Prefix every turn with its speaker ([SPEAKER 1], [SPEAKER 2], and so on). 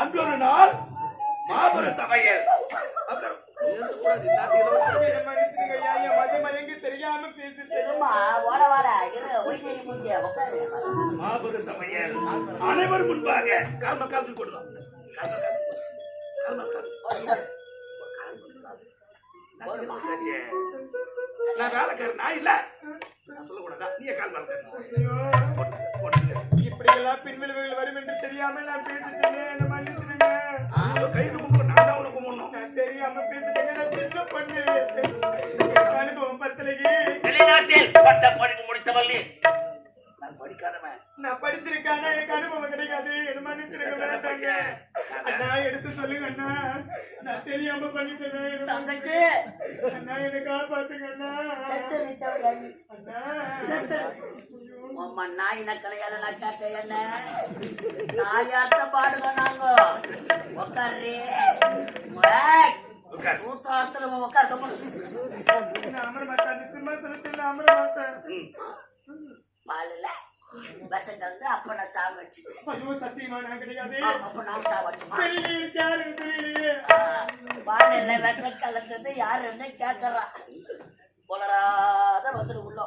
[SPEAKER 1] அன்றொரு நாள் மாபெர சபையில் மாபெர சபையில் அனைவரும் முன்பாக கால்மக்கால் கொடுத்தோம். நான் வேலைக்காரன் நான் இல்ல சொல்லக்கூடாதா நீ கால் இப்படி எல்லாம் பின்விளைவுகள் வரும் என்று தெரியாம நான் பேசிட்டேன். என்ன மன்னிச்சிடுங்க. கைது கும்பிடு நான் தான் உனக்கு முன்னோம் தெரியாம பேசிட்டேங்க. நான் சின்ன பண்ணு அனுபவம் பத்தலையே. வெளிநாட்டில் பட்ட படிப்பு முடித்தவள்ளி நான் படிக்காதவன். நான் படிச்சிருக்கானா எனக்கு அனுபவம் கிடைக்காது. என்ன மன்னிச்சிடுங்க. அண்ணா எடுத்து சொல்லுங்க அண்ணா. நான் தெரியாம பண்ணிட்டேன் தங்கச்சி. அண்ணா என்ன காப்பாத்துங்க அண்ணா.
[SPEAKER 2] நாய் நக்கலையால நான் கேட்க என்ன தாயாத்த பாடுவோம் நாங்க உட்காரு ஊத்தாத்துல உட்கார
[SPEAKER 1] அமர மாட்டேன் சிம்மாசனத்தில் அமர மாட்டேன்.
[SPEAKER 2] பாலுல பசங்க வந்து அப்ப நான் சாவு வச்சுட்டேன்.
[SPEAKER 1] சத்தியமா நான் கிடையாது.
[SPEAKER 2] அப்ப நான் சாவு வச்சுமா
[SPEAKER 1] தெரியலையே.
[SPEAKER 2] பாலில வெச்ச கலந்தது யாருன்னு கேட்கறான். புலராத வந்துட்டு உள்ள